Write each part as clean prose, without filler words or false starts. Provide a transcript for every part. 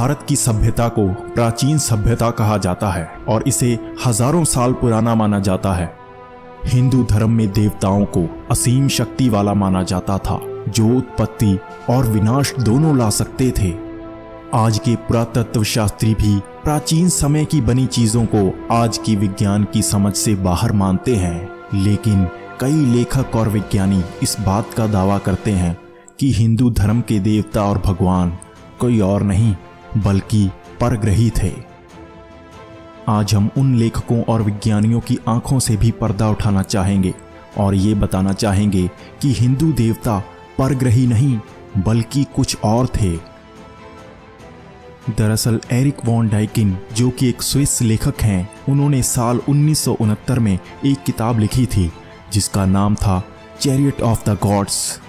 भारत की सभ्यता को प्राचीन सभ्यता कहा जाता है और इसे हजारों साल पुराना माना जाता है। हिंदू धर्म में देवताओं को असीम शक्ति वाला माना जाता था, जो उत्पत्ति और विनाश दोनों ला सकते थे। आज के पुरातत्व शास्त्री भी प्राचीन समय की बनी चीजों को आज की विज्ञान की समझ से बाहर मानते हैं, लेकिन कई लेखक और विज्ञानी इस बात का दावा करते हैं कि हिंदू धर्म के देवता और भगवान कोई और नहीं बल्कि परग्रही थे। आज हम उन लेखकों और विज्ञानियों की आंखों से भी पर्दा उठाना चाहेंगे और ये बताना चाहेंगे कि हिंदू देवता परग्रही नहीं बल्कि कुछ और थे। दरअसल एरिक वॉन डाइकिन, जो कि एक स्विस लेखक हैं, उन्होंने साल 1969 में एक किताब लिखी थी जिसका नाम था चैरियट ऑफ द गॉड्स,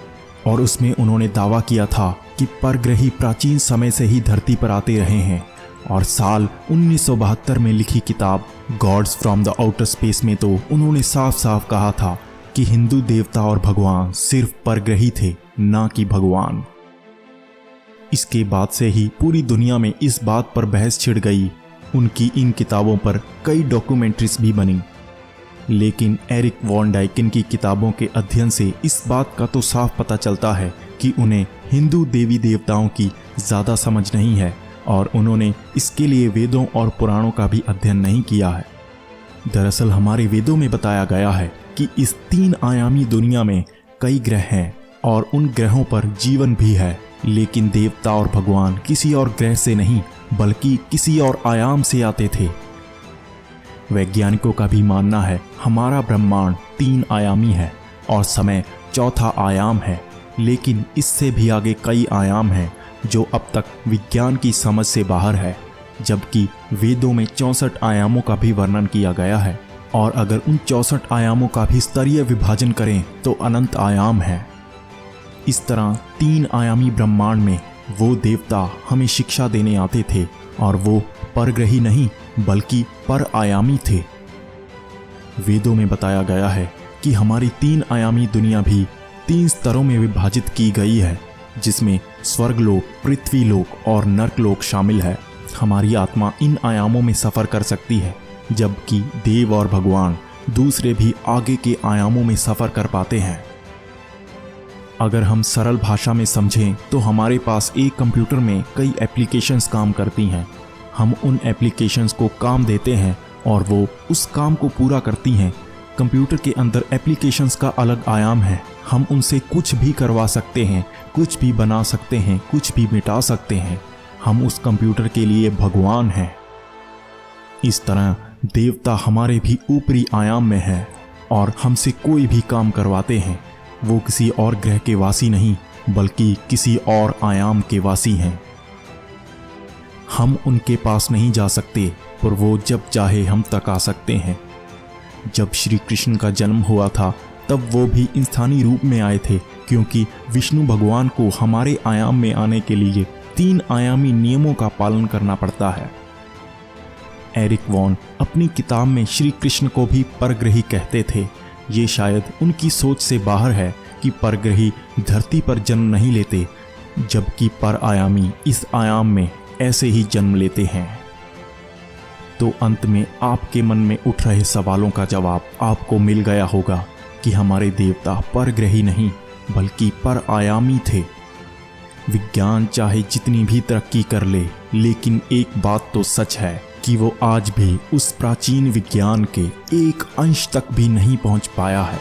और उसमें उन्होंने दावा किया था कि परग्रही प्राचीन समय से ही धरती पर आते रहे हैं। और साल 1972 में लिखी किताब gods from the outer space में तो उन्होंने साफ साफ कहा था कि हिंदू देवता और भगवान सिर्फ परग्रही थे, ना कि भगवान। इसके बाद से ही पूरी दुनिया में इस बात पर बहस छिड़ गई। उनकी इन किताबों पर कई डॉक्यूमेंट्रीज भी बनी, लेकिन एरिक वॉन डाइकिन की किताबों के अध्ययन से इस बात का तो साफ पता चलता है कि उन्हें हिंदू देवी देवताओं की ज़्यादा समझ नहीं है और उन्होंने इसके लिए वेदों और पुराणों का भी अध्ययन नहीं किया है। दरअसल हमारे वेदों में बताया गया है कि इस 3 आयामी दुनिया में कई ग्रह हैं और उन ग्रहों पर जीवन भी है, लेकिन देवता और भगवान किसी और ग्रह से नहीं बल्कि किसी और आयाम से आते थे। वैज्ञानिकों का भी मानना है हमारा ब्रह्मांड 3 आयामी है और समय चौथा आयाम है, लेकिन इससे भी आगे कई आयाम हैं जो अब तक विज्ञान की समझ से बाहर है, जबकि वेदों में 64 आयामों का भी वर्णन किया गया है और अगर उन 64 आयामों का भी स्तरीय विभाजन करें तो अनंत आयाम है। इस तरह 3 आयामी ब्रह्मांड में वो देवता हमें शिक्षा देने आते थे और वो परग्रही नहीं बल्कि पर आयामी थे। वेदों में बताया गया है कि हमारी 3 आयामी दुनिया भी 3 स्तरों में विभाजित की गई है, जिसमें स्वर्गलोक, पृथ्वीलोक और नरकलोक शामिल है। हमारी आत्मा इन आयामों में सफर कर सकती है, जबकि देव और भगवान दूसरे भी आगे के आयामों में सफर कर पाते हैं। अगर हम सरल भाषा में समझें तो हमारे पास एक कंप्यूटर में कई एप्लीकेशंस काम करती हैं। हम उन एप्लीकेशंस को काम देते हैं और वो उस काम को पूरा करती हैं। कंप्यूटर के अंदर एप्लीकेशंस का अलग आयाम है। हम उनसे कुछ भी करवा सकते हैं, कुछ भी बना सकते हैं, कुछ भी मिटा सकते हैं। हम उस कंप्यूटर के लिए भगवान हैं। इस तरह देवता हमारे भी ऊपरी आयाम में है और हमसे कोई भी काम करवाते हैं। वो किसी और ग्रह के वासी नहीं बल्कि किसी और आयाम के वासी हैं। हम उनके पास नहीं जा सकते, पर वो जब चाहे हम तक आ सकते हैं। जब श्री कृष्ण का जन्म हुआ था तब वो भी इंसानी रूप में आए थे, क्योंकि विष्णु भगवान को हमारे आयाम में आने के लिए 3 आयामी नियमों का पालन करना पड़ता है। एरिक वॉन अपनी किताब में श्री कृष्ण को भी परग्रही कहते थे। ये शायद उनकी सोच से बाहर है कि परग्रही धरती पर जन्म नहीं लेते, जबकि पर आयामी इस आयाम में ऐसे ही जन्म लेते हैं। तो अंत में आपके मन में उठ रहे सवालों का जवाब आपको मिल गया होगा कि हमारे देवता परग्रही नहीं बल्कि पर आयामी थे। विज्ञान चाहे जितनी भी तरक्की कर ले, लेकिन एक बात तो सच है कि वो आज भी उस प्राचीन विज्ञान के एक अंश तक भी नहीं पहुंच पाया है।